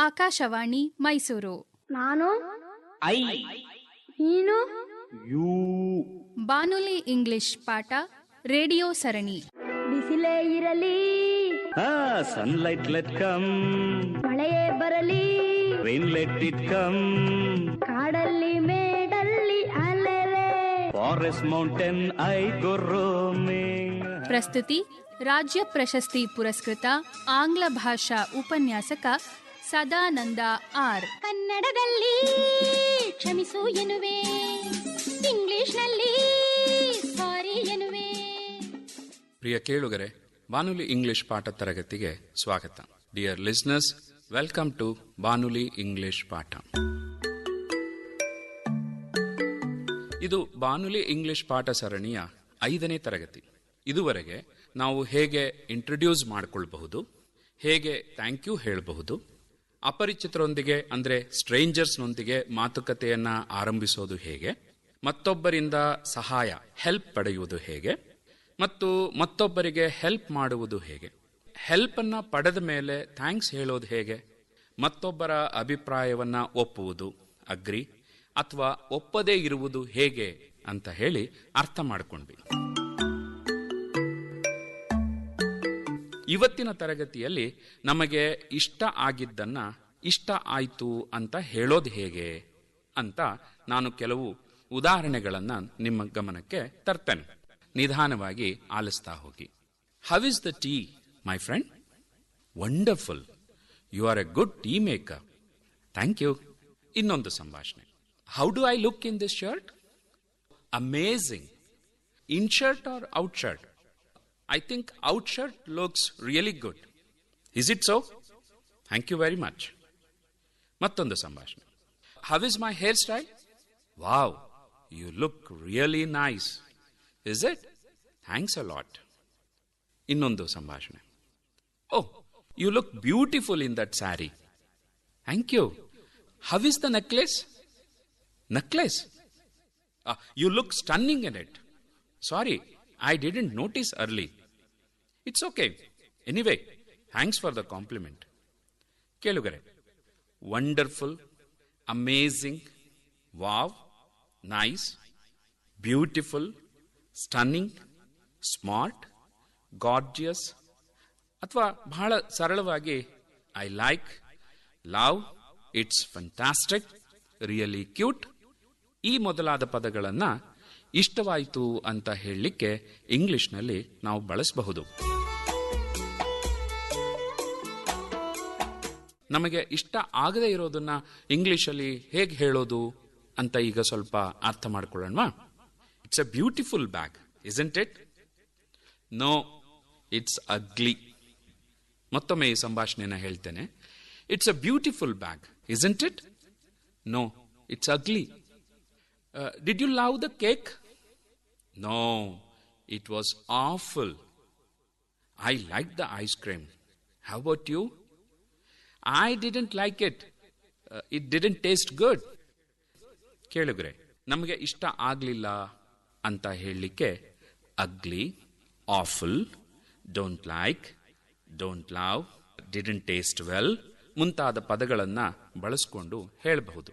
ಆಕಾಶವಾಣಿ ಮೈಸೂರು. ನಾನು ಐ, ನೀನು ಯು. ಬಾನುಲಿ ಇಂಗ್ಲಿಷ್ ಪಾಠ ರೇಡಿಯೋ ಸರಣಿ. ಬಿಸಿಲೇ ಇರಲಿ, ಸನ್ಲೈಟ್ ಲೆಟ್ ಕಮ್, ಮಳೆಯೇ ಬರಲಿ, ರೈನ್ ಲೆಟ್ ಇಟ್ ಕಮ್, ಕಾಡಲ್ಲಿ ಮೇಡಲ್ಲಿ ಅಲೆಲೆ, forest mountain I go roaming. ಪ್ರಸ್ತುತಿ ರಾಜ್ಯ ಪ್ರಶಸ್ತಿ ಪುರಸ್ಕೃತ ಆಂಗ್ಲ ಭಾಷಾ ಉಪನ್ಯಾಸಕ ಸದಾನಂದ ಆರ್. ಕನ್ನಡದಲ್ಲಿ ಕ್ಷಮಿಸು ಎನ್ನುವೆ, ಇಂಗ್ಲಿಷ್ನಲ್ಲಿ ಸಾರಿ ಎನ್ನುವೆ. ಪ್ರಿಯ ಕೇಳುಗರೆ, ಬಾನುಲಿ ಇಂಗ್ಲಿಷ್ ಪಾಠ ತರಗತಿಗೆ ಸ್ವಾಗತ. ಡಿಯರ್ ಲಿಸ್ನರ್ಸ್, ವೆಲ್ಕಮ್ ಟು ಬಾನುಲಿ ಇಂಗ್ಲಿಷ್ ಪಾಠ. ಇದು ಬಾನುಲಿ ಇಂಗ್ಲಿಷ್ ಪಾಠ ಸರಣಿಯ 5ನೇ ತರಗತಿ. ಇದುವರೆಗೆ ನಾವು ಹೇಗೆ ಇಂಟ್ರೊಡ್ಯೂಸ್ ಮಾಡಿಕೊಳ್ಳಬಹುದು, ಹೇಗೆ ಥ್ಯಾಂಕ್ ಯು ಹೇಳಬಹುದು, ಅಪರಿಚಿತರೊಂದಿಗೆ ಅಂದರೆ ಸ್ಟ್ರೇಂಜರ್ಸ್ನೊಂದಿಗೆ ಮಾತುಕತೆಯನ್ನ ಆರಂಭಿಸೋದು ಹೇಗೆ, ಮತ್ತೊಬ್ಬರಿಂದ ಸಹಾಯ ಹೆಲ್ಪ್ ಪಡೆಯುವುದು ಹೇಗೆ, ಮತ್ತು ಮತ್ತೊಬ್ಬರಿಗೆ ಹೆಲ್ಪ್ ಮಾಡುವುದು ಹೇಗೆ, ಹೆಲ್ಪ್ ಅನ್ನ ಪಡೆದ ಮೇಲೆ ಥ್ಯಾಂಕ್ಸ್ ಹೇಳೋದು ಹೇಗೆ, ಮತ್ತೊಬ್ಬರ ಅಭಿಪ್ರಾಯವನ್ನ ಒಪ್ಪುವುದು ಅಗ್ರಿ ಅಥವಾ ಒಪ್ಪದೇ ಇರುವುದು ಹೇಗೆ ಅಂತ ಹೇಳಿ ಅರ್ಥ ಮಾಡಿಕೊಂಡ್ವಿ. ಇವತ್ತಿನ ತರಗತಿಯಲ್ಲಿ ನಮಗೆ ಇಷ್ಟ ಆಗಿದ್ದನ್ನ ಇಷ್ಟ ಆಯ್ತು ಅಂತ ಹೇಳೋದು ಹೇಗೆ ಅಂತ ನಾನು ಕೆಲವು ಉದಾಹರಣೆಗಳನ್ನ ನಿಮ್ಮ ಗಮನಕ್ಕೆ ತರ್ತೇನೆ. ನಿಧಾನವಾಗಿ ಆಲಿಸ್ತಾ ಹೋಗಿ. How is the tea my friend? Wonderful. You are a good tea maker. Thank you. ಇನ್ನೊಂದು ಸಂಭಾಷಣೆ. How do I look in this shirt? Amazing. In shirt or out shirt? I think out shirt looks really good. Is it so? Thank you very much. ಮತ್ತೊಂದು ಸಂಭಾಷಣೆ. How is my hairstyle? Wow, you look really nice. Is it? Thanks a lot. ಇನ್ನೊಂದು ಸಂಭಾಷಣೆ. Oh, you look beautiful in that saree. Thank you. How is the necklace? Necklace? You look stunning in it. Sorry, I didn't notice early. It's okay. Anyway, thanks for the compliment. ಕೇಳುಗರೆ, wonderful, amazing, wow, nice, beautiful, stunning, smart, gorgeous ಅಥವಾ ಬಹಳ ಸರಳವಾಗಿ I like, love, it's fantastic, really cute ಈ ಮೊದಲಾದ ಪದಗಳನ್ನು ಇಷ್ಟವಾಯಿತು ಅಂತ ಹೇಳಲಿಕ್ಕೆ ಇಂಗ್ಲಿಷ್ನಲ್ಲಿ ನಾವು ಬಳಸಬಹುದು. ನಮಗೆ ಇಷ್ಟ ಆಗದೇ ಇರೋದನ್ನ ಇಂಗ್ಲಿಷಲ್ಲಿ ಹೇಗೆ ಹೇಳೋದು ಅಂತ ಈಗ ಸ್ವಲ್ಪ ಅರ್ಥ ಮಾಡ್ಕೊಳ್ಳೋಣವಾ? It's a beautiful bag, isn't it? No, it's ugly. ಮತ್ತೊಮ್ಮೆ ಈ ಸಂಭಾಷಣೆನ ಹೇಳ್ತೇನೆ. It's a beautiful bag, isn't it? No, it's ugly. Did you love the cake? No, it was awful. I liked the ice cream. How about you? I didn't like it. It didn't taste good. ಕೇಳುಗರೆ, ನಮಗೆ ಇಷ್ಟ ಆಗಲಿಲ್ಲ ಅಂತ ಹೇಳಲಿಕ್ಕೆ ugly, awful, don't like, don't love, didn't taste well ಮುಂತಾದ ಪದಗಳನ್ನು ಬಳಸಿಕೊಂಡು ಹೇಳಬಹುದು.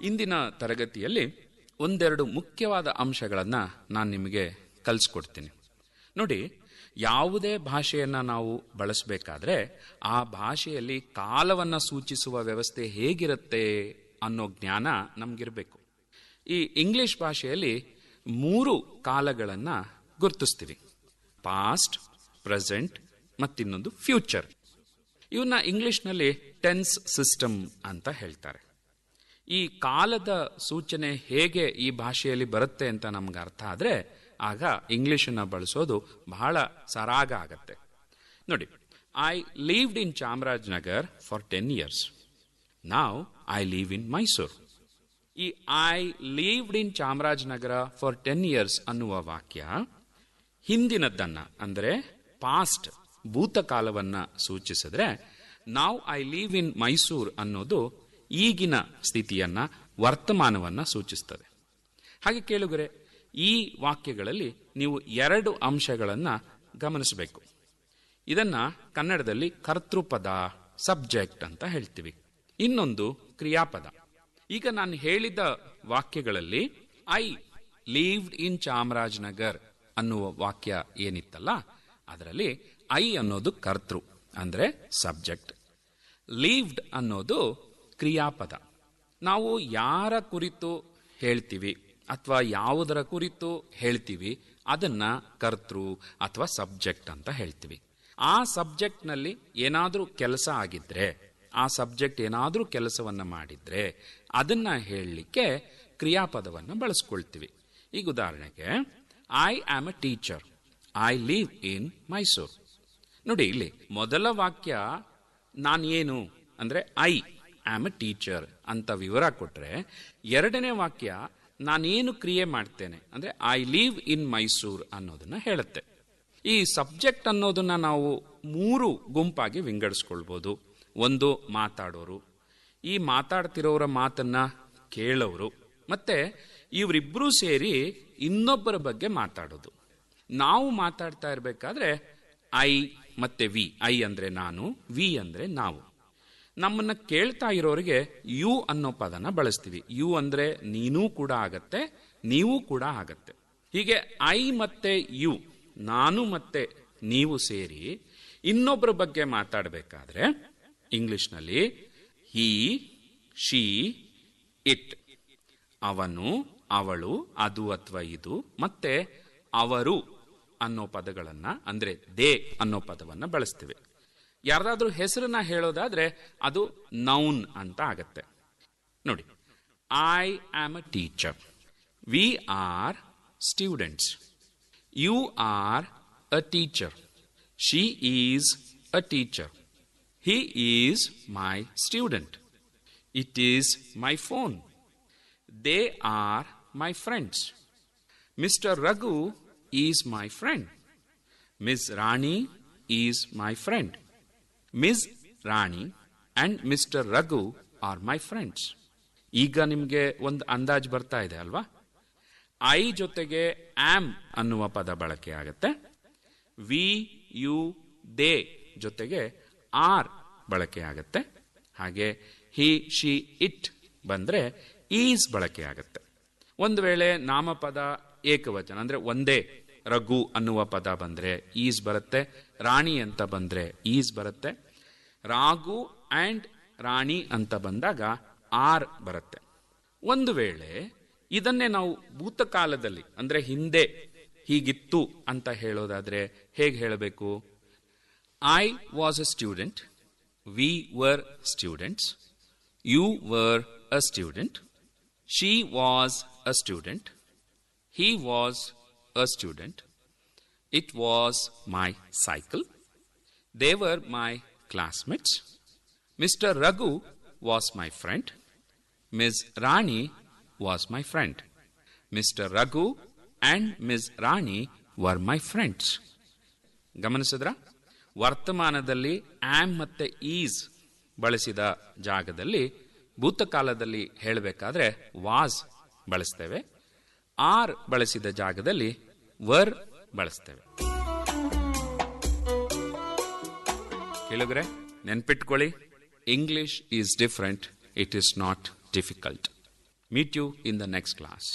ಇಂದಿನ ತರಗತಿಯಲ್ಲಿ ಒಂದೆರಡು ಮುಖ್ಯವಾದ ಅಂಶಗಳನ್ನು ನಾನು ನಿಮಗೆ ಕಲಿಸ್ಕೊಡ್ತೀನಿ. ನೋಡಿ, ಯಾವುದೇ ಭಾಷೆಯನ್ನು ನಾವು ಬಳಸಬೇಕಾದ್ರೆ ಆ ಭಾಷೆಯಲ್ಲಿ ಕಾಲವನ್ನು ಸೂಚಿಸುವ ವ್ಯವಸ್ಥೆ ಹೇಗಿರುತ್ತೆ ಅನ್ನೋ ಜ್ಞಾನ ನಮಗಿರಬೇಕು. ಈ ಇಂಗ್ಲಿಷ್ ಭಾಷೆಯಲ್ಲಿ 3 ಕಾಲಗಳನ್ನು ಗುರುತಿಸ್ತೀವಿ: ಪಾಸ್ಟ್, ಪ್ರೆಸೆಂಟ್ ಮತ್ತಿನ್ನೊಂದು ಫ್ಯೂಚರ್. ಇವನ್ನ ಇಂಗ್ಲಿಷ್ನಲ್ಲಿ ಟೆನ್ಸ್ ಸಿಸ್ಟಮ್ ಅಂತ ಹೇಳ್ತಾರೆ. ಈ ಕಾಲದ ಸೂಚನೆ ಹೇಗೆ ಈ ಭಾಷೆಯಲ್ಲಿ ಬರುತ್ತೆ ಅಂತ ನಮ್ಗೆ ಅರ್ಥ ಆದರೆ ಆಗ ಇಂಗ್ಲಿಷನ್ನ ಬಳಸೋದು ಬಹಳ ಸರಾಗ ಆಗತ್ತೆ. ನೋಡಿ, I lived in Chamarajanagar for 10 years. ನಾವ್ ಐ ಲೀವ್ ಇನ್ ಮೈಸೂರು. ಈ I lived in Chamarajanagar for 10 years ಅನ್ನುವ ವಾಕ್ಯ ಹಿಂದಿನದ್ದನ್ನ ಅಂದರೆ ಪಾಸ್ಟ್ ಭೂತಕಾಲವನ್ನ ಸೂಚಿಸಿದ್ರೆ, ನಾವ್ ಐ ಲೀವ್ ಇನ್ ಮೈಸೂರು ಅನ್ನೋದು ಈಗಿನ ಸ್ಥಿತಿಯನ್ನ, ವರ್ತಮಾನವನ್ನ ಸೂಚಿಸ್ತದೆ. ಹಾಗೆ ಕೇಳುಗರೆ, ಈ ವಾಕ್ಯಗಳಲ್ಲಿ ನೀವು 2 ಅಂಶಗಳನ್ನು ಗಮನಿಸಬೇಕು. ಇದನ್ನ ಕನ್ನಡದಲ್ಲಿ ಕರ್ತೃಪದ, ಸಬ್ಜೆಕ್ಟ್ ಅಂತ ಹೇಳ್ತೀವಿ. ಇನ್ನೊಂದು ಕ್ರಿಯಾಪದ. ಈಗ ನಾನು ಹೇಳಿದ ವಾಕ್ಯಗಳಲ್ಲಿ ಐ ಲೀವ್ಡ್ ಇನ್ ಚಾಮರಾಜನಗರ್ ಅನ್ನುವ ವಾಕ್ಯ ಏನಿತ್ತಲ್ಲ, ಅದರಲ್ಲಿ ಐ ಅನ್ನೋದು ಕರ್ತೃ ಅಂದ್ರೆ ಸಬ್ಜೆಕ್ಟ್, ಲೀವ್ಡ್ ಅನ್ನೋದು ಕ್ರಿಯಾಪದ. ನಾವು ಯಾರ ಕುರಿತು ಹೇಳ್ತೀವಿ ಅಥವಾ ಯಾವುದರ ಕುರಿತು ಹೇಳ್ತೀವಿ ಅದನ್ನ ಕರ್ತೃ ಅಥವಾ ಸಬ್ಜೆಕ್ಟ್ ಅಂತ ಹೇಳ್ತೀವಿ. ಆ ಸಬ್ಜೆಕ್ಟ್ನಲ್ಲಿ ಏನಾದರೂ ಕೆಲಸ ಆಗಿದ್ರೆ, ಆ ಸಬ್ಜೆಕ್ಟ್ ಏನಾದರೂ ಕೆಲಸವನ್ನ ಮಾಡಿದ್ರೆ ಅದನ್ನ ಹೇಳಲಿಕ್ಕೆ ಕ್ರಿಯಾಪದವನ್ನು ಬಳಸ್ಕೊಳ್ತೀವಿ. ಈಗ ಉದಾಹರಣೆಗೆ, I am a teacher, I live in Mysuru. ನೋಡಿ, ಇಲ್ಲಿ ಮೊದಲ ವಾಕ್ಯ ನಾನೇನು ಅಂದ್ರೆ ಐ ಆಮ್ ಎ ಟೀಚರ್ ಅಂತ ವಿವರ ಕೊಟ್ರೆ, ಎರಡನೇ ವಾಕ್ಯ ನಾನೇನು ಕ್ರಿಯೆ ಮಾಡ್ತೇನೆ ಅಂದ್ರೆ ಐ ಲಿವ್ ಇನ್ ಮೈಸೂರು ಅನ್ನೋದನ್ನ ಹೇಳುತ್ತೆ. ಈ ಸಬ್ಜೆಕ್ಟ್ ಅನ್ನೋದನ್ನ ನಾವು 3 ಗುಂಪಾಗಿ ವಿಂಗಡಿಸ್ಕೊಳ್ಬೋದು. ಒಂದು ಮಾತಾಡೋರು, ಈ ಮಾತಾಡ್ತಿರೋರ ಮಾತನ್ನ ಕೇಳೋರು, ಮತ್ತೆ ಇವರಿಬ್ರು ಸೇರಿ ಇನ್ನೊಬ್ಬರ ಬಗ್ಗೆ ಮಾತಾಡೋದು. ನಾವು ಮಾತಾಡ್ತಾ ಇರಬೇಕಾದ್ರೆ ಐ ಮತ್ತೆ ವಿ, ಐ ಅಂದ್ರೆ ನಾನು, ವಿ ಅಂದ್ರೆ ನಾವು. ನಮ್ಮನ್ನ ಕೇಳ್ತಾ ಇರೋರಿಗೆ ಯು ಅನ್ನೋ ಪದನ ಬಳಸ್ತೀವಿ. ಯು ಅಂದ್ರೆ ನೀನೂ ಕೂಡ ಆಗತ್ತೆ, ನೀವು ಕೂಡ ಆಗತ್ತೆ. ಹೀಗೆ ಐ ಮತ್ತೆ ಯು, ನಾನು ಮತ್ತೆ ನೀವು ಸೇರಿ ಇನ್ನೊಬ್ಬರ ಬಗ್ಗೆ ಮಾತಾಡಬೇಕಾದ್ರೆ ಇಂಗ್ಲಿಷ್ನಲ್ಲಿ ಹಿ, ಶಿ, ಇಟ್, ಅವನು, ಅವಳು, ಅದು ಅಥವಾ ಇದು, ಮತ್ತೆ ಅವರು ಅನ್ನೋ ಪದಗಳನ್ನ ಅಂದ್ರೆ ದೇ ಅನ್ನೋ ಪದವನ್ನ ಬಳಸ್ತೀವಿ. ಯಾರ್ದಾದ್ರೂ ಹೆಸರನ್ನ ಹೇಳೋದಾದ್ರೆ ಅದು ನೌನ್ ಅಂತ ಆಗತ್ತೆ. ನೋಡಿ, I am a teacher, we are students, you are a teacher, she is a teacher, he is my student, it is my phone, they are my friends, Mr. Raghu is my friend, Ms. Rani is my friend, Ms. Rani and Mr. Raghu are my friends. ಈಗ ನಿಮಗೆ ಒಂದು ಅಂದಾಜು ಬರ್ತಾ ಇದೆ ಅಲ್ವಾ? I ಜೊತೆಗೆ am ಅನ್ನುವ ಪದ ಬಳಕೆ ಆಗುತ್ತೆ. ವಿ, ಯು, ದೇ ಜೊತೆಗೆ ಆರ್ ಬಳಕೆ ಆಗತ್ತೆ. ಹಾಗೆ ಹಿ, ಶಿ, ಇಟ್ ಬಂದ್ರೆ ಈಸ್ ಬಳಕೆ ಆಗತ್ತೆ. ಒಂದು ವೇಳೆ ನಾಮಪದ ಏಕವಚನ ಅಂದ್ರೆ ಒಂದೇ, ರಘು ಅನ್ನುವ ಪದ ಬಂದ್ರೆ ಈಸ್ ಬರುತ್ತೆ, ರಾಣಿ ಅಂತ ಬಂದ್ರೆ ಈಸ್ ಬರುತ್ತೆ, ರಾಘು ಅಂಡ್ ರಾಣಿ ಅಂತ ಬಂದಾಗ ಆರ್ ಬರುತ್ತೆ. ಒಂದು ವೇಳೆ ಇದನ್ನೇ ನಾವು ಭೂತಕಾಲದಲ್ಲಿ ಅಂದ್ರೆ ಹಿಂದೆ ಹೀಗಿತ್ತು ಅಂತ ಹೇಳೋದಾದ್ರೆ ಹೇಗೆ ಹೇಳಬೇಕು? I was a student, we were students, you were a student, she was a student, he was a student, it was my cycle, they were my classmates, Mr. Raghu was my friend, Ms. Rani was my friend, Mr. Raghu and Ms. Rani were my friends. ಗಮನಿಸಿದ್ರ? ವರ್ತಮಾನದಲ್ಲಿ am ಮತ್ತೆ is ಬಳಸಿದ ಜಾಗದಲ್ಲಿ ಭೂತಕಾಲದಲ್ಲಿ ಹೇಳಬೇಕಾದ್ರೆ was ಬಳಸ್ತೇವೆ, R ಬಳಸಿದ ಜಾಗದಲ್ಲಿ var ಬಳಸ್ತೇವೆ. ಕೇಳುಗರೆ, ನೆನ್ಪಿಟ್ಕೊಳ್ಳಿ, English is different, it is not difficult. Meet you in the next class.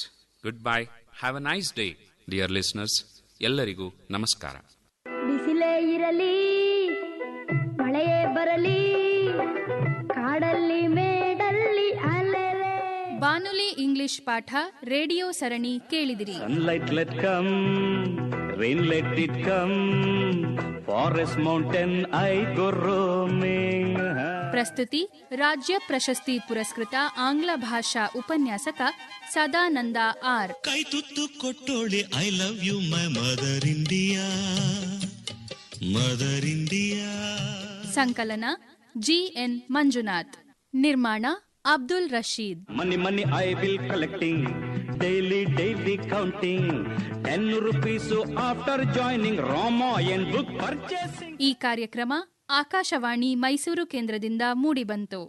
Goodbye, have a nice day dear listeners. ಎಲ್ಲರಿಗೂ ನಮಸ್ಕಾರ. ಬಿಸಿಲೇ ಇರಲಿ, ಮಳೆಯೇ ಬರಲಿ, ಕಾಡಲ್ಲಿ ಮೇಡಲ್ಲಿ ಅಲೆಲೆ. ಬಾನುಲಿ ಇಂಗ್ಲಿಷ್ ಪಾಠ ರೇಡಿಯೋ ಸರಣಿ ಕೇಳಿದಿರಿ. Sunlight let come, rain let it come, forest mountain I go roaming. ಪ್ರಸ್ತುತಿ ರಾಜ್ಯ ಪ್ರಶಸ್ತಿ ಪುರಸ್ಕೃತ ಆಂಗ್ಲ ಭಾಷಾ ಉಪನ್ಯಾಸಕ ಸದಾನಂದ ಆರ್. ಕೈ ತುತ್ತು ಕೊಟ್ಟೋಳೆ, I love you my mother India, mother India. ಸಂಕಲನ GN ಮಂಜುನಾಥ್. ನಿರ್ಮಾಣ Abdul Rashid. Money money I will collecting, daily daily counting, 10 rupees after joining Ramayan book purchasing. ಈ ಕಾರ್ಯಕ್ರಮ ಆಕಾಶವಾಣಿ ಮೈಸೂರು ಕೇಂದ್ರದಿಂದ ಮೂಡಿಬಂತು.